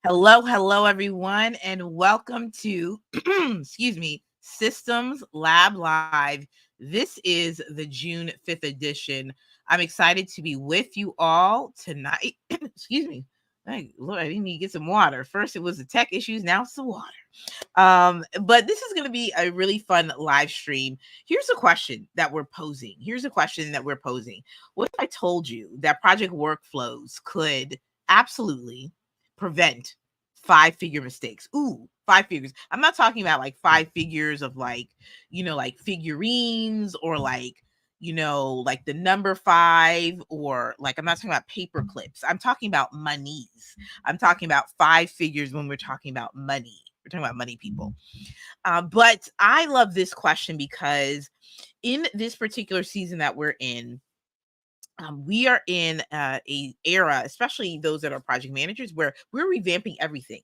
Hello, everyone, and welcome to, excuse me, Systems Lab Live. This is the June 5th edition. I'm excited to be with you all tonight. Excuse me. Hey, Lord, I need to get some water. First, it was the tech issues. Now it's the water. But this is going to be a really fun live stream. Here's a question that we're posing. What if I told you that project workflows could absolutely prevent five-figure mistakes? Ooh, five figures. I'm not talking about like five figures of like figurines or like the number five, or like, I'm not talking about paper clips. I'm talking about monies. I'm talking about five figures when we're talking about money. We're talking about money, people. But I love this question because in this particular season that we're in, we are in a era, especially those that are project managers, where we're revamping everything.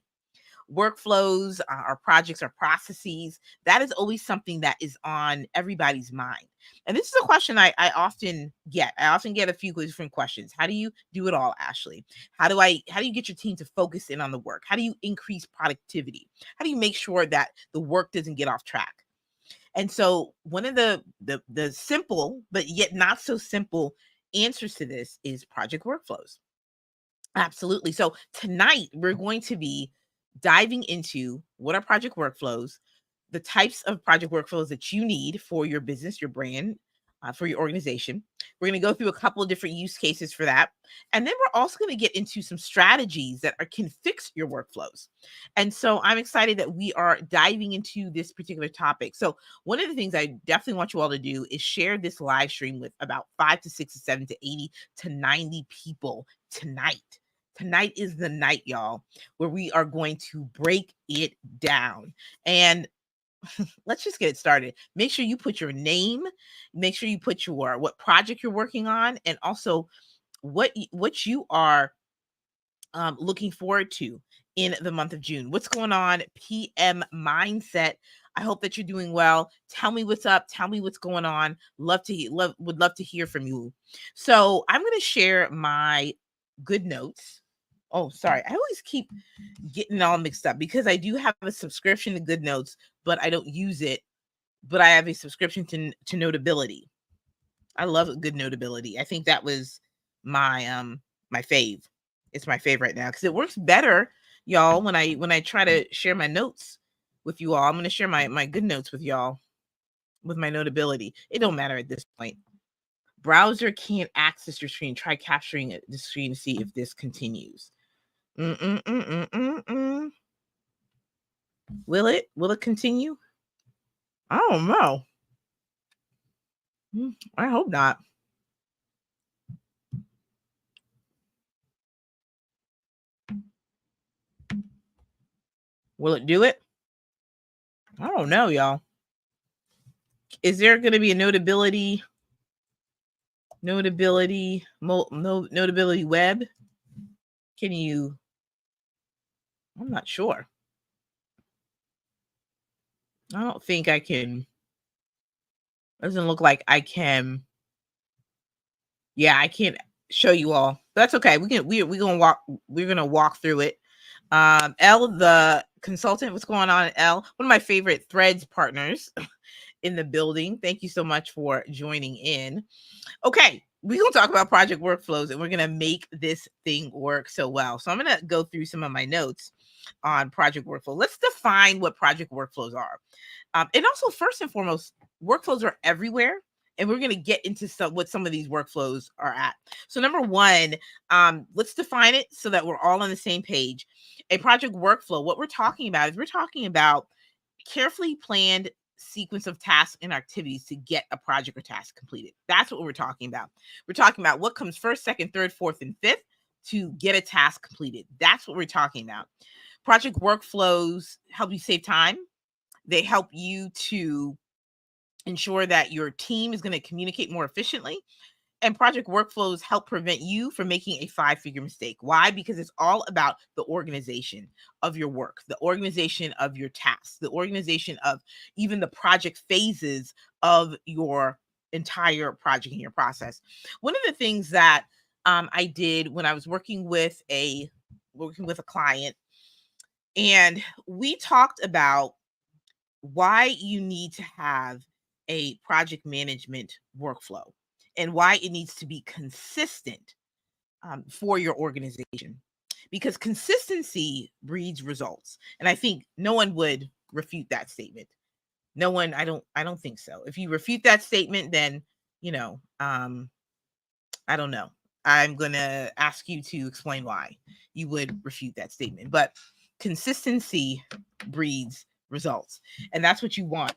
Workflows, our projects, our processes. That is always something that is on everybody's mind. And this is a question I often get. I often get a few different questions. How do you do it all, Ashley? How do you get your team to focus in on the work? How do you increase productivity? How do you make sure that the work doesn't get off track? And so one of the simple but yet not so simple answers to this is project workflows. Absolutely. So tonight we're going to be diving into what are project workflows, the types of project workflows that you need for your business, your brand, for your organization. We're going to go through a couple of different use cases for that. And then we're also going to get into some strategies that can fix your workflows. And so I'm excited that we are diving into this particular topic. So one of the things I definitely want you all to do is share this live stream with about 5 to 6 to 7 to 80 to 90 people tonight. Tonight is the night, y'all, where we are going to break it down. And let's just get it started. Make sure you put your name, make sure you put what project you're working on, and also what you are looking forward to in the month of June. What's going on? PM mindset. I hope that you're doing well. Tell me what's up. Tell me what's going on. Would love to hear from you. So I'm going to share my good notes. Oh, sorry. I always keep getting all mixed up because I do have a subscription to Good Notes, but I don't use it. But I have a subscription to Notability. I love Good Notability. I think that was my my fave. It's my fave right now because it works better, y'all. When I try to share my notes with you all, I'm going to share my Good Notes with y'all with my Notability. It don't matter at this point. Browser can't access your screen. Try capturing the screen to see if this continues. Will it continue? I don't know. I hope not. Will it do it? I don't know, y'all. Is there going to be a Notability web? Can you? I'm not sure. I don't think I can. Doesn't look like I can. Yeah, I can't show you all. That's okay. We're gonna walk through it. L, the consultant, what's going on, L? One of my favorite Threads partners in the building. Thank you so much for joining in. Okay, we're gonna talk about project workflows and we're gonna make this thing work so well. So I'm gonna go through some of my notes on project workflow. Let's define what project workflows are. And also, first and foremost, workflows are everywhere. And we're going to get into what some of these workflows are at. So number one, let's define it so that we're all on the same page. A project workflow, what we're talking about carefully planned sequence of tasks and activities to get a project or task completed. That's what we're talking about. We're talking about what comes first, second, third, fourth, and fifth to get a task completed. That's what we're talking about. Project workflows help you save time. They help you to ensure that your team is going to communicate more efficiently. And project workflows help prevent you from making a five-figure mistake. Why? Because it's all about the organization of your work, the organization of your tasks, the organization of even the project phases of your entire project and your process. One of the things that I did when I was working with a client, And we talked about why you need to have a project management workflow and why it needs to be consistent for your organization, because consistency breeds results. And I think no one would refute that statement. No one, I don't think so. If you refute that statement, then, you know, I don't know. I'm going to ask you to explain why you would refute that statement. But consistency breeds results. And that's what you want,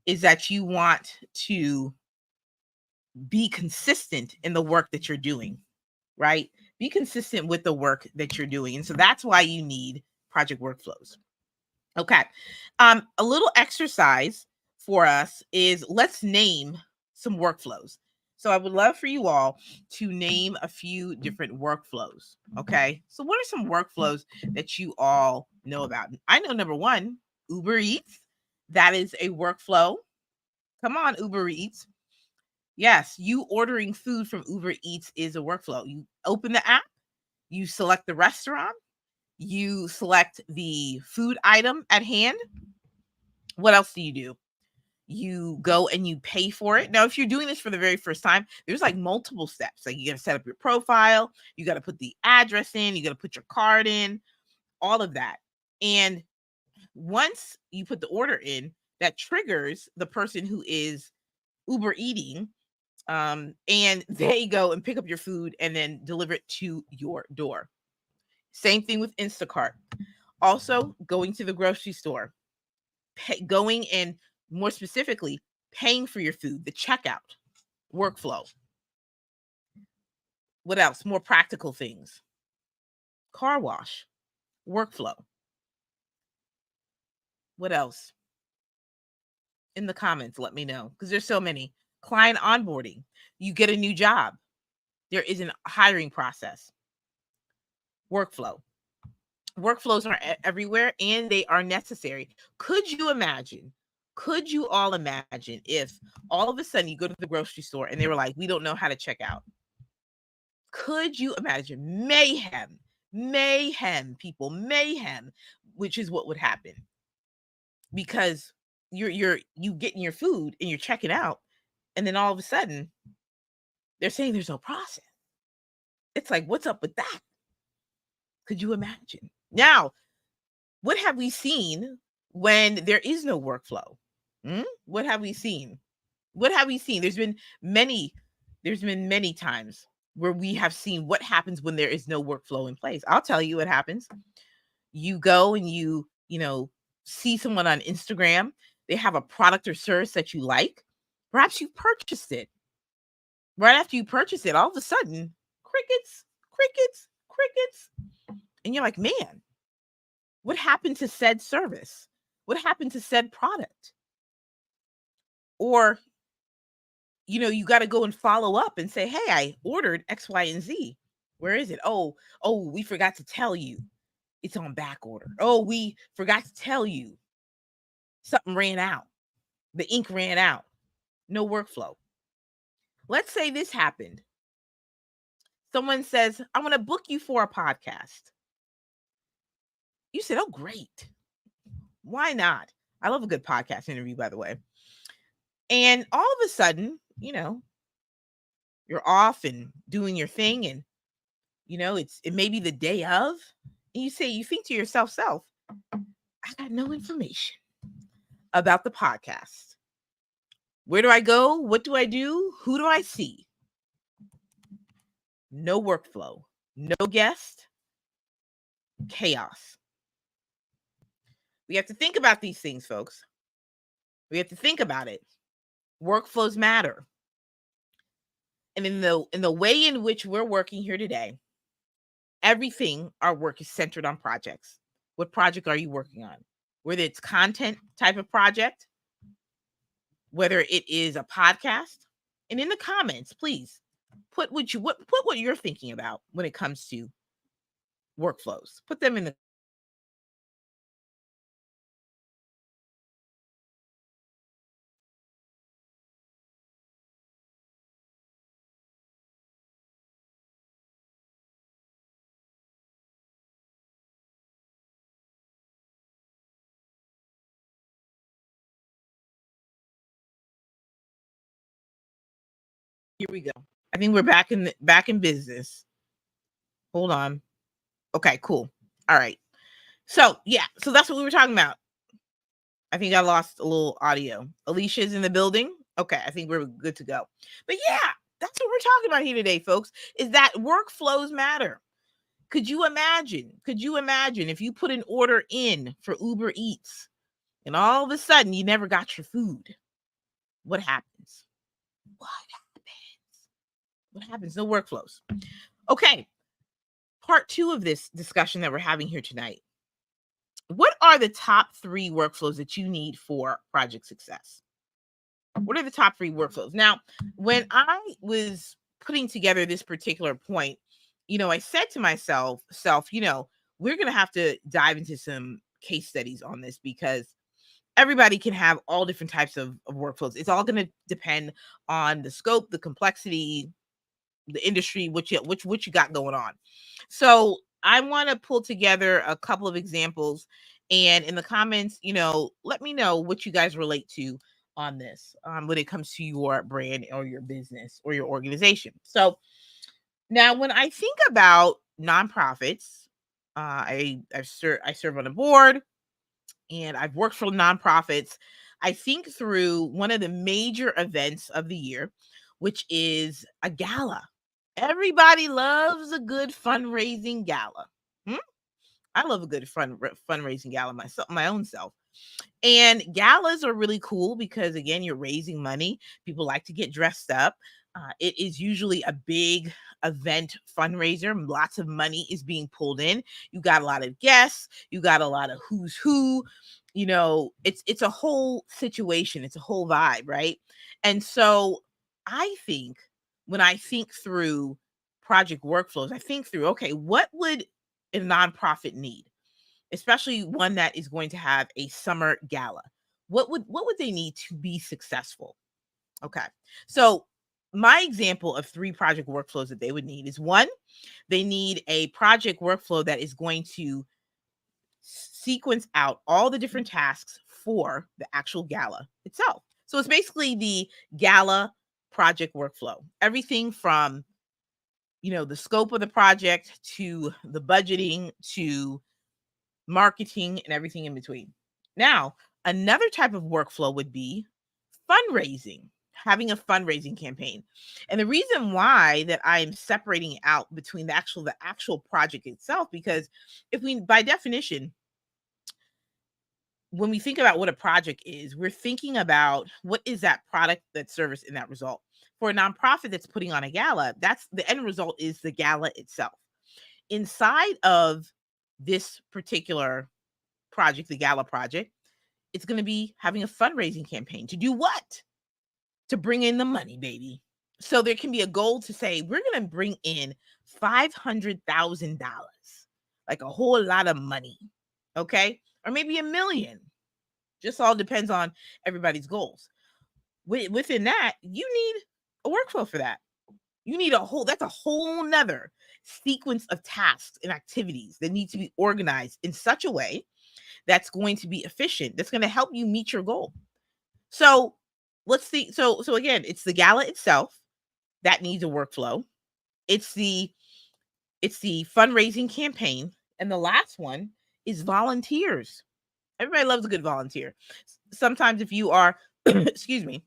is that you want to be consistent in the work that you're doing, right? Be consistent with the work that you're doing. And so that's why you need project workflows. Okay. A little exercise for us is, let's name some workflows. So I would love for you all to name a few different workflows. Okay. So what are some workflows that you all know about? I know number one, Uber Eats. That is a workflow. Come on, Uber Eats. Yes, you ordering food from Uber Eats is a workflow. You open the app, you select the restaurant, you select the food item at hand. What else do? You go and you pay for it. Now, if you're doing this for the very first time, there's like multiple steps. Like, you got to set up your profile, you got to put the address in, you got to put your card in, all of that. And once you put the order in, that triggers the person who is Uber eating, and they go and pick up your food and then deliver it to your door. Same thing with Instacart. Also, going to the grocery store, going and, more specifically, paying for your food, the checkout workflow. What else? More practical things. Car wash workflow. What else? In the comments, let me know, because there's so many. Client onboarding. You get a new job, there is a hiring process. Workflow. Workflows are everywhere, and they are necessary. Could you imagine? Could you all imagine if all of a sudden you go to the grocery store and they were like, we don't know how to check out? Could you imagine? Mayhem, mayhem, people, mayhem, which is what would happen, because you getting your food and you're checking out, and then all of a sudden they're saying there's no process. It's like, what's up with that? Could you imagine? Now, what have we seen when there is no workflow? What have we seen? What have we seen? There's been many times where we have seen what happens when there is no workflow in place. I'll tell you what happens. You go and you see someone on Instagram, they have a product or service that you like. Perhaps you purchased it. Right after you purchase it, all of a sudden, crickets, crickets, crickets. And you're like, man, what happened to said service? What happened to said product? Or, you got to go and follow up and say, hey, I ordered X, Y, and Z. Where is it? Oh, we forgot to tell you it's on back order. Oh, we forgot to tell you something ran out. The ink ran out. No workflow. Let's say this happened. Someone says, I want to book you for a podcast. You said, oh, great. Why not? I love a good podcast interview, by the way. And all of a sudden, you're off and doing your thing, and it may be the day of, and you think to yourself, I got no information about the podcast. Where do I go? What do I do? Who do I see? No workflow, no guest, chaos. We have to think about these things, folks. We have to think about it. Workflows matter. And in the way in which we're working here today, everything, our work is centered on projects. What project are you working on? Whether it's content type of project, whether it is a podcast. And in the comments, please put what you're thinking about when it comes to workflows. Put them in the Here we go. I think we're back in business. Hold on. Okay, cool. All right. So yeah, so that's what we were talking about. I think I lost a little audio. Alicia's in the building. Okay, I think we're good to go. But yeah, that's what we're talking about here today, folks, is that workflows matter. Could you imagine? Could you imagine if you put an order in for Uber Eats and all of a sudden you never got your food? What happens? What happens? What happens? No workflows. Okay. Part 2 of this discussion that we're having here tonight. What are the top 3 workflows that you need for project success? What are the top 3 workflows? Now, when I was putting together this particular point, I said to myself, we're going to have to dive into some case studies on this because everybody can have all different types of workflows. It's all going to depend on the scope, the complexity, the industry, what you got going on. So I want to pull together a couple of examples, and in the comments, let me know what you guys relate to on this when it comes to your brand or your business or your organization. So now, when I think about nonprofits, I serve on a board, and I've worked for nonprofits. I think through one of the major events of the year, which is a gala. Everybody loves a good fundraising gala. Hmm? I love a good fundraising gala myself, my own self. And galas are really cool because, again, you're raising money. People like to get dressed up. It is usually a big event fundraiser. Lots of money is being pulled in. You got a lot of guests. You got a lot of who's who. It's a whole situation. It's a whole vibe, right? And so I think when I think through project workflows, I think through, okay, what would a nonprofit need? Especially one that is going to have a summer gala. What would they need to be successful? Okay. So my example of 3 project workflows that they would need is, 1, they need a project workflow that is going to sequence out all the different tasks for the actual gala itself. So it's basically the gala project workflow. Everything from the scope of the project to the budgeting to marketing and everything in between. Now, another type of workflow would be fundraising, having a fundraising campaign. And the reason why that I am separating it out between the actual project itself, because if we, by definition, when we think about what a project is, we're thinking about what is that product, that service, and that result. For a nonprofit that's putting on a gala, that's the end result, is the gala itself. Inside of this particular project, the gala project, it's going to be having a fundraising campaign to do what? To bring in the money, baby. So there can be a goal to say, we're going to bring in $500,000, like a whole lot of money. Okay. Or maybe $1 million. Just all depends on everybody's goals. Within that, you need a workflow for that. You need that's a whole nother sequence of tasks and activities that need to be organized in such a way that's going to be efficient, that's going to help you meet your goal. So let's see. So again, it's the gala itself that needs a workflow. It's the fundraising campaign. And the last one is volunteers. Everybody loves a good volunteer. Sometimes if you are, excuse me,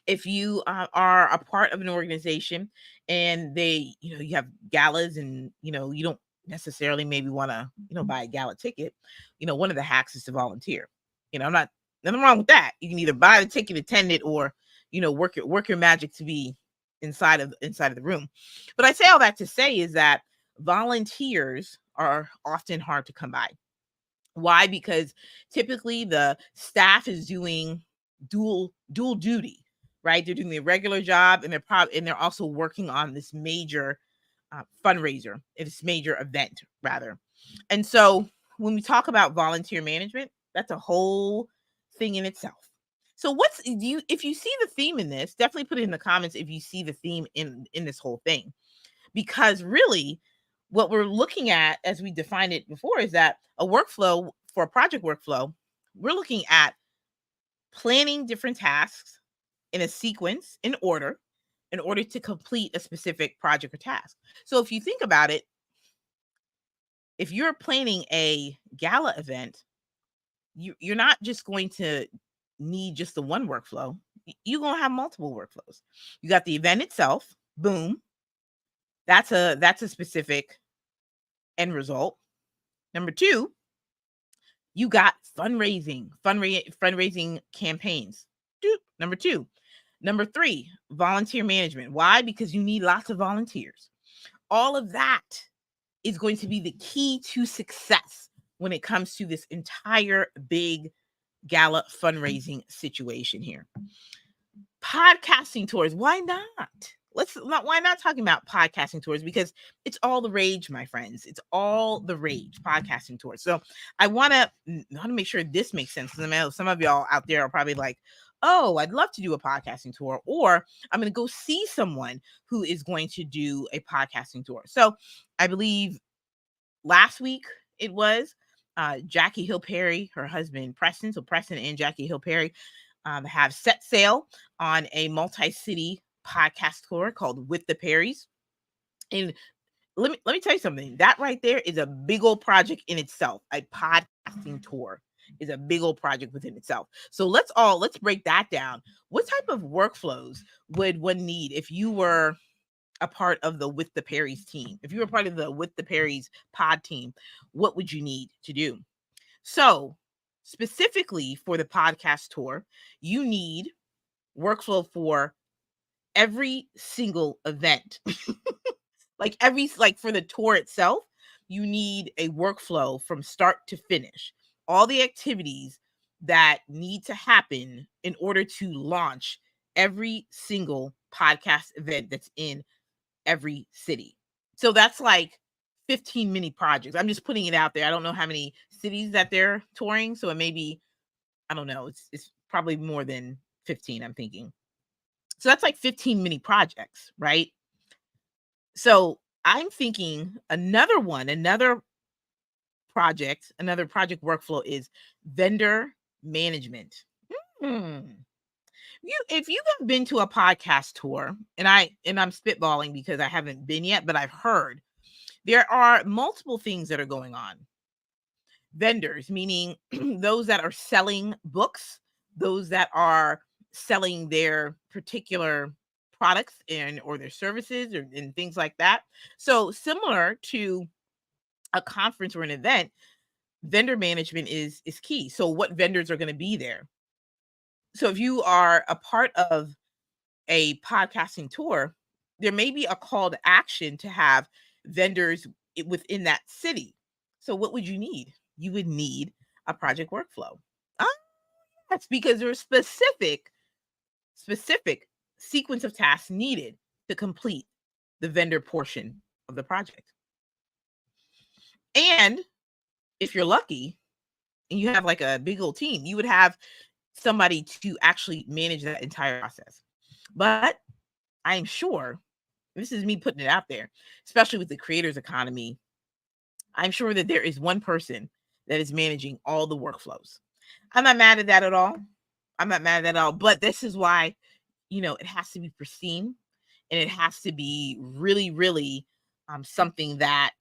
if you are a part of an organization and you have galas, and, you don't necessarily maybe want to, buy a gala ticket, one of the hacks is to volunteer. I'm not, nothing wrong with that. You can either buy the ticket, attend it, or, work your magic to be inside of the room. But I say all that to say is that volunteers are often hard to come by. Why? Because typically the staff is doing dual duty, right? They're doing their regular job, and they're also working on this major fundraiser, this major event rather. And so when we talk about volunteer management, that's a whole thing in itself. So if you see the theme in this, definitely put it in the comments if you see the theme in this whole thing. Because really, what we're looking at, as we defined it before, is that a workflow, for a project workflow, we're looking at planning different tasks in a sequence, in order, in order to complete a specific project or task. So if you think about it, if you're planning a gala event, you're not just going to need just the one workflow. You're going to have multiple workflows. You got the event itself, boom. That's a specific end result. Number 2, you got fundraising campaigns. Number 2. Number 3, volunteer management. Why? Because you need lots of volunteers. All of that is going to be the key to success when it comes to this entire big gala fundraising situation here. Podcasting tours, why not? Why not talking about podcasting tours? Because it's all the rage, my friends. It's all the rage, podcasting tours. So I want to make sure this makes sense. Because I know some of y'all out there are probably like, oh, I'd love to do a podcasting tour, or I'm going to go see someone who is going to do a podcasting tour. So I believe last week it was Jackie Hill Perry, her husband Preston. So Preston and Jackie Hill Perry have set sail on a multi-city podcast tour called With the Perrys. And let me tell you something. That right there is a big old project in itself. A podcasting tour is a big old project within itself. So let's break that down. What type of workflows would one need if you were a part of the With the Perrys team? If you were part of the With the Perrys pod team, what would you need to do? So specifically for the podcast tour, you need workflow for every single event. like for the tour itself, you need a workflow from start to finish. All the activities that need to happen in order to launch every single podcast event that's in every city. So that's like 15 mini projects. I'm just putting it out there. I don't know how many cities that they're touring. So it may be, I don't know. It's probably more than 15, I'm thinking. So that's like 15 mini projects, right? So I'm thinking another project workflow is vendor management. If you have been to a podcast tour, and I'm spitballing because I haven't been yet, but I've heard there are multiple things that are going on. Vendors, meaning those that are selling books, those that are selling their particular products or their services and things like that. So similar to a conference or an event, vendor management is key. So what vendors are going to be there? So if you are a part of a podcasting tour, there may be a call to action to have vendors within that city. So what would you need? You would need a project workflow. That's because there's specific sequence of tasks needed to complete the vendor portion of the project. And if you're lucky and you have like a big old team, you would have somebody to actually manage that entire process. But I'm sure, this is me putting it out there, especially with the creators economy, I'm sure that there is one person that is managing all the workflows. I'm not mad at that at all. But this is why, it has to be pristine, and it has to be really, really something that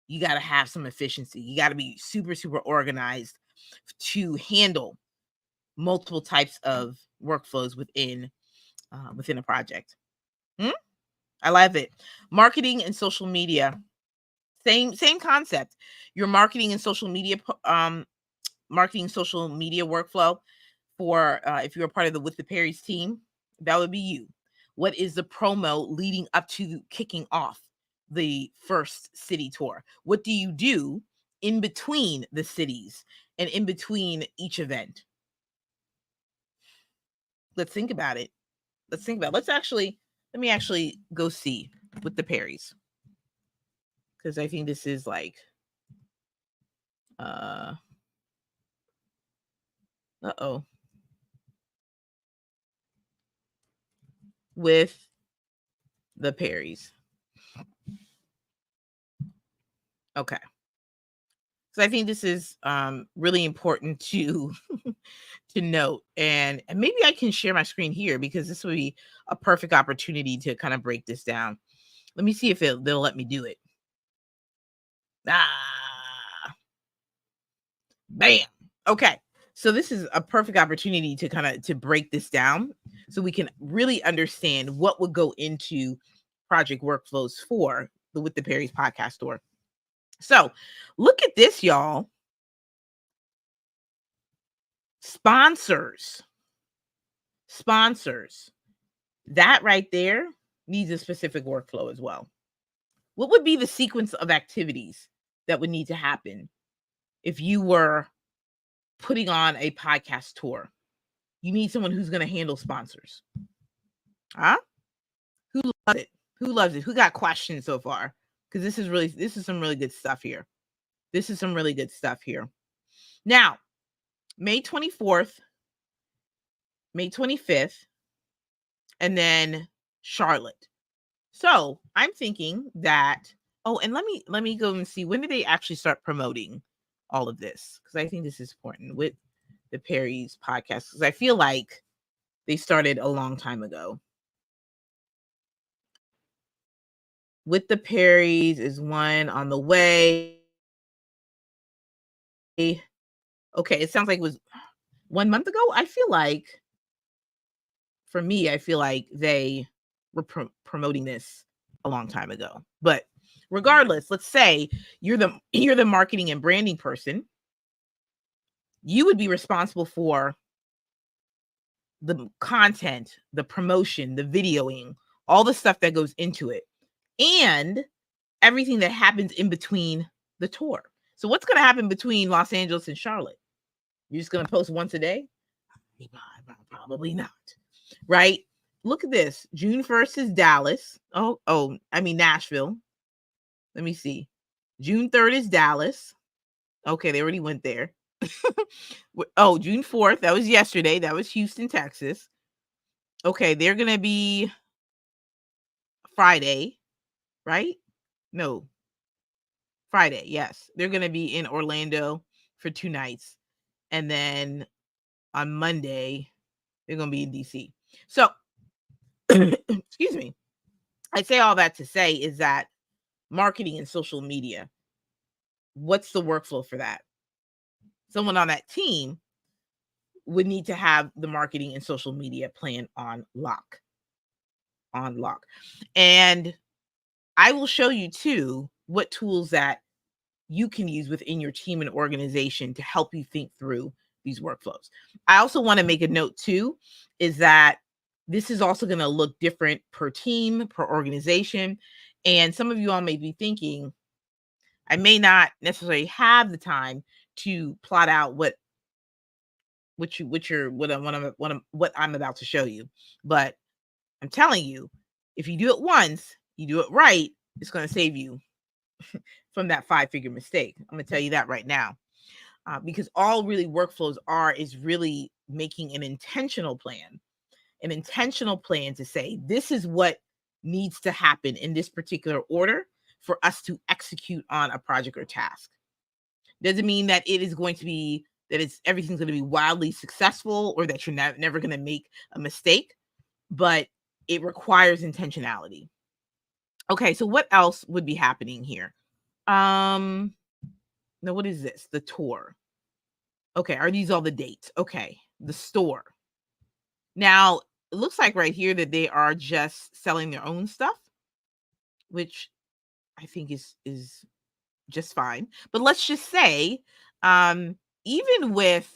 you got to have some efficiency. You got to be super, super organized to handle multiple types of workflows within a project. I love it. Marketing and social media. Same concept. Your marketing and social media workflow for if you're a part of the With the Perrys team, that would be you. What is the promo leading up to kicking off the first city tour? What do you do in between the cities and in between each event? Let's think about it. Let me actually go see With the Perrys, because I think this is like With the Perrys. Okay. So I think this is really important to to note. And maybe I can share my screen here because this would be a perfect opportunity to kind of break this down. Let me see if they'll let me do it. Ah, bam. Okay. So this is a perfect opportunity to kind of to break this down so we can really understand what would go into project workflows for the With the Perry's podcast store. So look at this, y'all. Sponsors. Sponsors. That right there needs a specific workflow as well. What would be the sequence of activities that would need to happen if you were putting on a podcast tour? You need someone who's going to handle sponsors. Huh? Who loves it? Who loves it? Who got questions so far? Because this is some really good stuff here. This is some really good stuff here. Now, May 24th, May 25th, and then Charlotte. So I'm thinking that, oh, and let me go and see, when did they actually start promoting all of this? Because I think this is important with the Perry's podcast, because I feel like they started a long time ago. With the Perrys is one on the way. Okay, it sounds like it was 1 month ago. I feel like, for me, I feel like they were promoting this a long time ago. But regardless, let's say you're the marketing and branding person. You would be responsible for the content, the promotion, the videoing, all the stuff that goes into it, and everything that happens in between the tour. So what's going to happen between Los Angeles and Charlotte? You're just going to post once a day? Probably not. Right? Look at this. June 1st is Dallas. I mean Nashville. Let me see. June 3rd is Dallas. Okay, they already went there. Oh, June 4th, that was yesterday. That was Houston, Texas. Okay, they're going to be Friday, right? No. Friday, yes. They're going to be in Orlando for 2 nights. And then on Monday, they're going to be in DC. So, excuse me. I say all that to say is that marketing and social media, what's the workflow for that? Someone on that team would need to have the marketing and social media plan on lock. And I will show you too what tools that you can use within your team and organization to help you think through these workflows. I also want to make a note too, is that this is also going to look different per team, per organization. And some of you all may be thinking, I may not necessarily have the time to plot out what I'm about to show you. But I'm telling you, if you do it once, you do it right, it's going to save you from that 5-figure mistake. I'm going to tell you that right now. Because all really workflows is really making an intentional plan to say, this is what needs to happen in this particular order for us to execute on a project or task. Doesn't mean that everything's going to be wildly successful or that you're never going to make a mistake, but it requires intentionality. Okay, so what else would be happening here? Now, what is this? The tour. Okay, are these all the dates? Okay, the store. Now, it looks like right here that they are just selling their own stuff, which I think is just fine. But let's just say, even with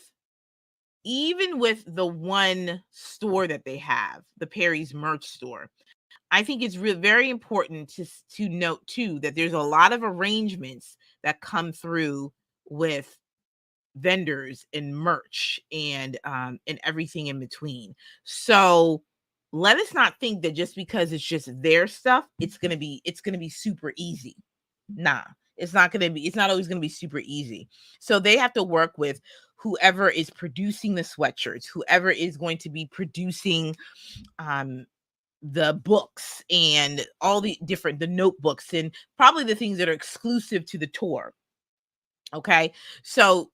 the one store that they have, the Perry's merch store, I think it's very important to note too that there's a lot of arrangements that come through with vendors and merch and everything in between. So let us not think that just because it's just their stuff, it's gonna be super easy. Nah, it's not always gonna be super easy. So they have to work with whoever is producing the sweatshirts, whoever is going to be producing the books and all the notebooks and probably the things that are exclusive to the tour. Okay. So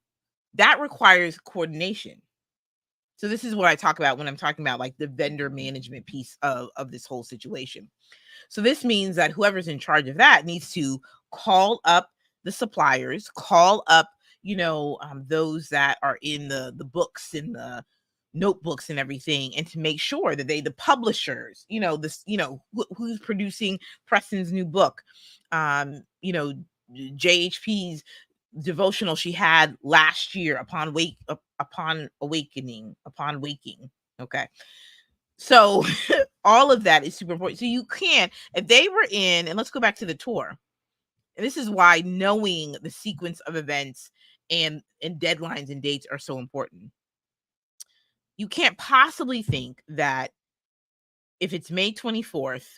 that requires coordination. So this is what I talk about when I'm talking about like the vendor management piece of this whole situation. So this means that whoever's in charge of that needs to call up the suppliers, call up, those that are in the books and the notebooks and everything, and to make sure that the publishers, who's producing Preston's new book, um, you know, JHP's devotional she had last year upon waking. Okay. So all of that is super important. So you can't, if they were in, and let's go back to the tour. And this is why knowing the sequence of events and deadlines and dates are so important. You can't possibly think that if it's May 24th,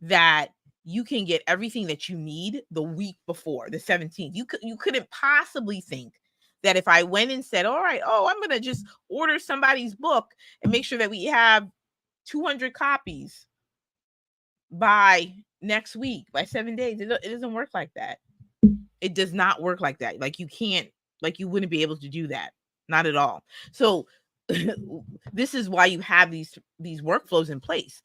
that you can get everything that you need the week before, the 17th. You couldn't possibly think that if I went and said, all right, I'm going to just order somebody's book and make sure that we have 200 copies by next week, by 7 days. It doesn't work like that. It does not work like that. Like you can't, like you wouldn't be able to do that. Not at all. So this is why you have these workflows in place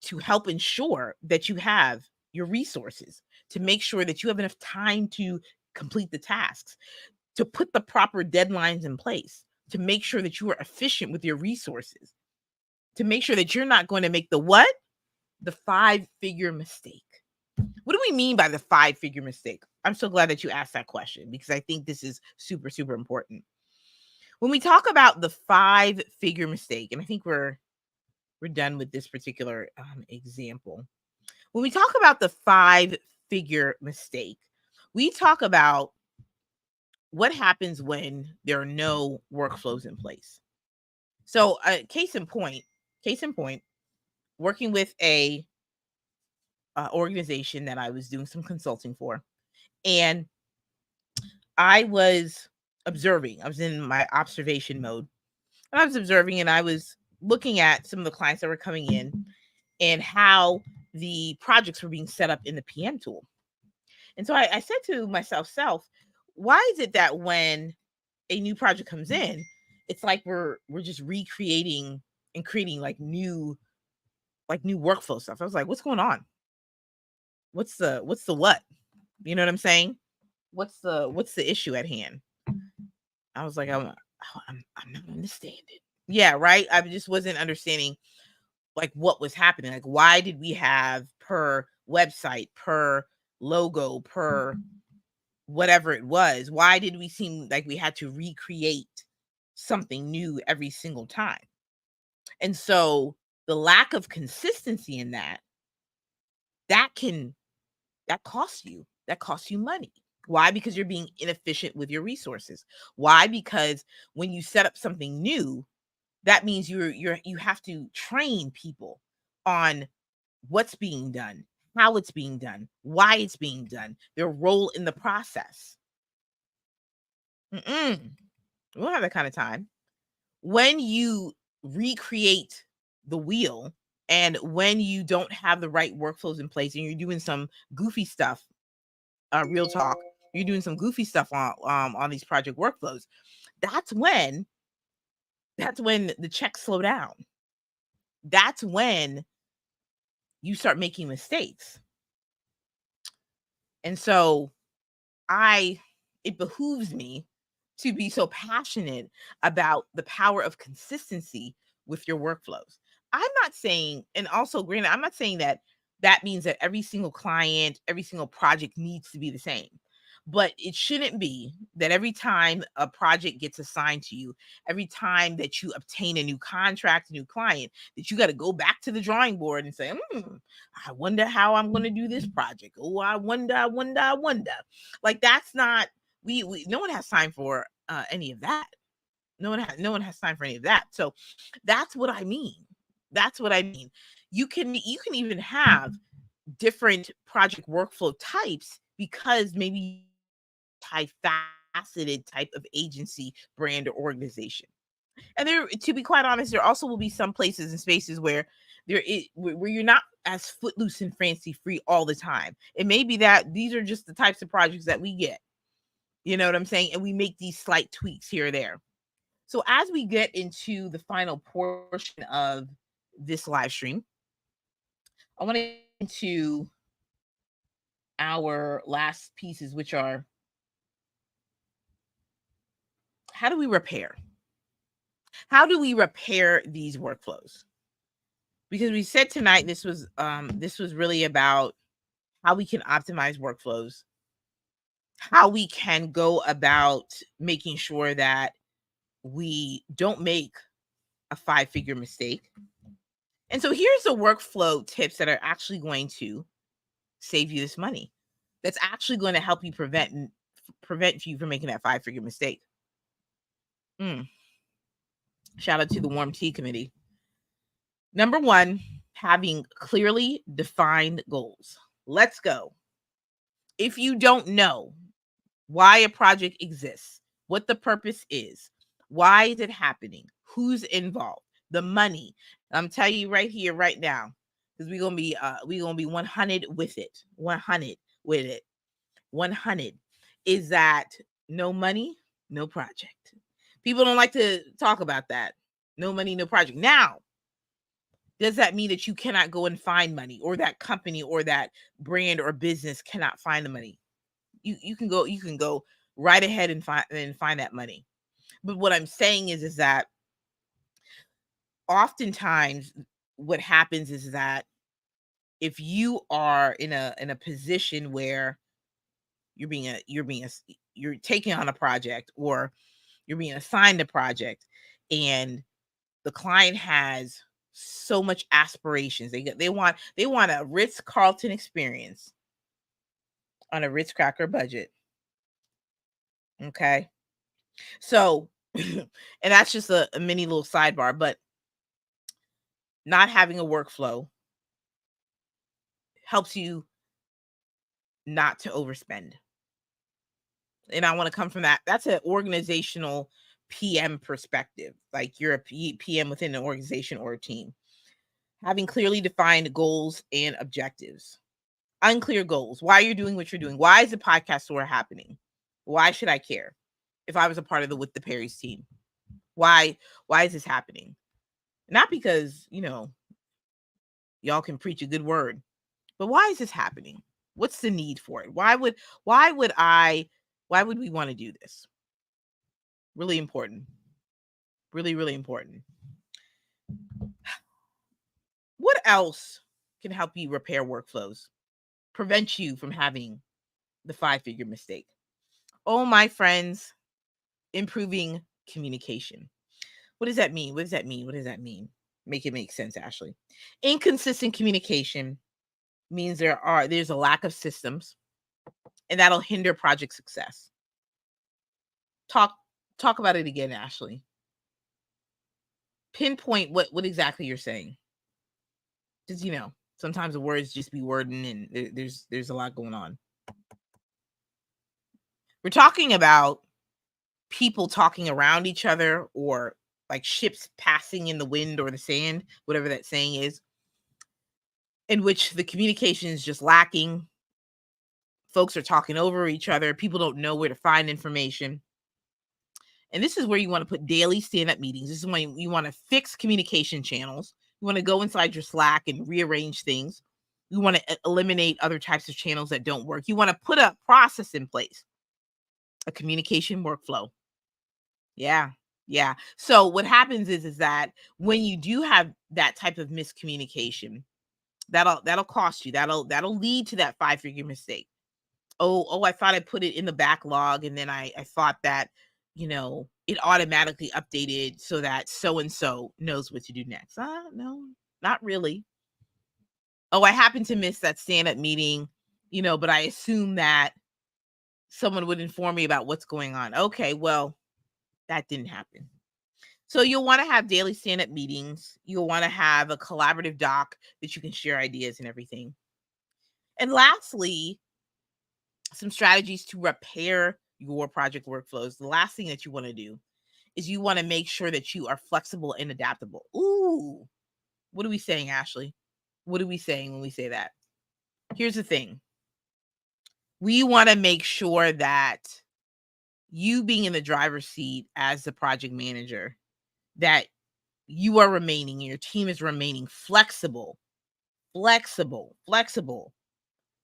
to help ensure that you have your resources, to make sure that you have enough time to complete the tasks, to put the proper deadlines in place, to make sure that you are efficient with your resources, to make sure that you're not going to make the 5-figure mistake. What do we mean by the 5-figure mistake? I'm so glad that you asked that question, because I think this is super, super important. When we talk about the 5-figure mistake, and I think we're done with this particular example. When we talk about the 5-figure mistake, we talk about what happens when there are no workflows in place. So, case in point, working with a organization that I was doing some consulting for, and I was observing. I was in my observation mode, and I was observing, and I was looking at some of the clients that were coming in and how the projects were being set up in the PM tool. And so I said to myself, why is it that when a new project comes in, it's like we're just recreating and creating like new workflow stuff? I was like, what's going on? What's the what? You know what I'm saying? What's the issue at hand? I was like, I'm not understanding. Yeah, right. I just wasn't understanding like what was happening. Like, why did we have per website, per logo, per whatever it was? Why did we seem like we had to recreate something new every single time? And so the lack of consistency in that costs you. That costs you money. Why? Because you're being inefficient with your resources. Why? Because when you set up something new, that means you have to train people on what's being done, how it's being done, why it's being done, their role in the process. We don't have that kind of time. When you recreate the wheel, and when you don't have the right workflows in place, and you're doing some goofy stuff, real talk, you're doing some goofy stuff on these project workflows, that's when the checks slow down. That's when you start making mistakes. And so it behooves me to be so passionate about the power of consistency with your workflows. I'm not saying, and also granted, I'm not saying that means that every single client, every single project needs to be the same. But it shouldn't be that every time a project gets assigned to you, every time that you obtain a new contract, a new client, that you got to go back to the drawing board and say, I wonder how I'm going to do this project. Oh, I wonder. Like, that's not, no one has time for any of that. No one has time for any of that. So that's what I mean. You can even have different project workflow types, because maybe multi-faceted type of agency, brand, or organization. And there, to be quite honest, there also will be some places and spaces where where you're not as footloose and fancy free all the time. It may be that these are just the types of projects that we get. You know what I'm saying? And we make these slight tweaks here or there. So as we get into the final portion of this live stream, I want to get into our last pieces, which are how do we repair? How do we repair these workflows? Because we said tonight this was really about how we can optimize workflows, how we can go about making sure that we don't make a 5-figure mistake. And so here's the workflow tips that are actually going to save you this money. That's actually going to help you prevent you from making that 5-figure mistake. Shout out to the Warm Tea Committee. Number 1, having clearly defined goals. Let's go. If you don't know why a project exists, what the purpose is, why is it happening, who's involved, the money, I'm telling you right here, right now, because we're gonna be 100 with it. 100 with it. 100 is that no money, no project. People don't like to talk about that. No money, no project. Now, does that mean that you cannot go and find money, or that company or that brand or business cannot find the money? You can go right ahead and find that money. But what I'm saying is that oftentimes what happens is that if you are in a position where you're taking on a project, or you're being assigned a project, and the client has so much aspirations, they want a Ritz-Carlton experience on a Ritz cracker budget. Okay, so and that's just a mini little sidebar, but not having a workflow helps you not to overspend. And I want to come from that. That's an organizational PM perspective. Like, you're a PM within an organization or a team. Having clearly defined goals and objectives. Unclear goals. Why you're doing what you're doing. Why is the podcast tour happening? Why should I care? If I was a part of the With the Perry's team, why is this happening? Not because, y'all can preach a good word, but why is this happening? What's the need for it? Why would we want to do this? Really important. Really, really important. What else can help you repair workflows? Prevent you from having the 5-figure mistake? Oh, my friends, improving communication. What does that mean? What does that mean? What does that mean? Make it make sense, Ashley. Inconsistent communication means there's a lack of systems, and that'll hinder project success. Talk about it again, Ashley. Pinpoint what exactly you're saying. Because sometimes the words just be wording, and there's a lot going on. We're talking about people talking around each other, or like ships passing in the wind or the sand, whatever that saying is, in which the communication is just lacking. Folks are talking over each other. People don't know where to find information. And this is where you want to put daily stand-up meetings. This is when you want to fix communication channels. You want to go inside your Slack and rearrange things. You want to eliminate other types of channels that don't work. You want to put a process in place, a communication workflow. Yeah. So what happens is that when you do have that type of miscommunication, that'll cost you. That'll lead to that 5-figure mistake. Oh, I thought I put it in the backlog, and then I thought that, it automatically updated so that so-and-so knows what to do next. No, not really. Oh, I happened to miss that stand-up meeting, but I assume that someone would inform me about what's going on. Okay, well, that didn't happen. So you'll want to have daily stand-up meetings. You'll want to have a collaborative doc that you can share ideas and everything. And lastly, some strategies to repair your project workflows. The last thing that you want to do is you want to make sure that you are flexible and adaptable. Ooh, what are we saying, Ashley? What are we saying when we say that? Here's the thing. We want to make sure that you being in the driver's seat as the project manager, that you are remaining, your team is remaining flexible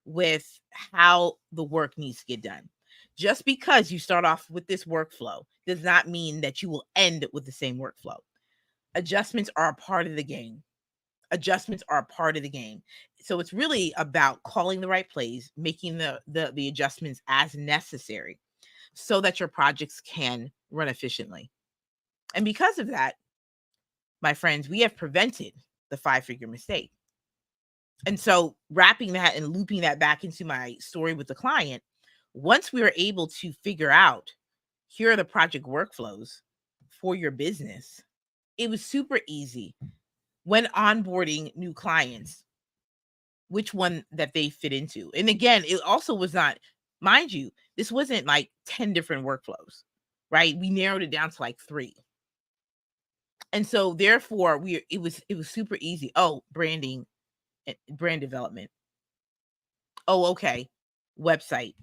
with how the work needs to get done. Just because you start off with this workflow does not mean that you will end with the same workflow. Adjustments are a part of the game. So it's really about calling the right plays, making the adjustments as necessary so that your projects can run efficiently. And because of that, my friends, we have prevented the 5-figure mistake. And so wrapping that and looping that back into my story with the client, once we were able to figure out, here are the project workflows for your business, it was super easy when onboarding new clients, which one that they fit into. And again, it also was not, mind you, this wasn't like 10 different workflows, right? We narrowed it down to like 3. And so therefore it was super easy. Oh, branding, brand development. Oh, okay. Website.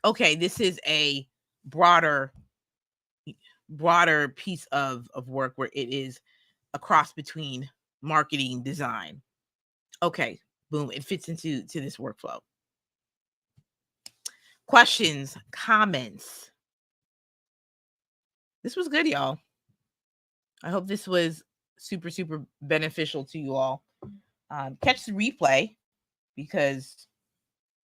Okay, this is a broader piece of work where it is a cross between marketing, design. Okay, boom, it fits into this workflow. Questions, comments. This was good, y'all. I hope this was super beneficial to you all. Catch the replay, because,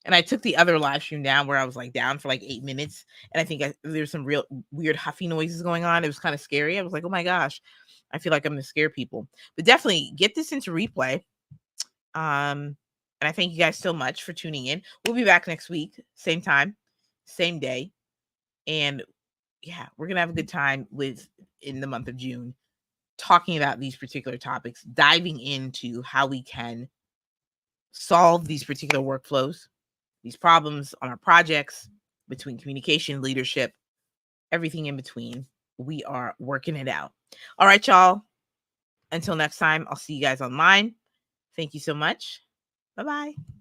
and I took the other live stream down where I was like down for like 8 minutes. And I think there's some real weird huffy noises going on. It was kind of scary. I was like, oh my gosh, I feel like I'm going to scare people. But definitely get this into replay. And I thank you guys so much for tuning in. We'll be back next week, same time, same day. And yeah, we're going to have a good time in the month of June, talking about these particular topics, diving into how we can solve these particular workflows, these problems on our projects, between communication, leadership, everything in between. We are working it out. All right, y'all. Until next time, I'll see you guys online. Thank you so much. Bye-bye.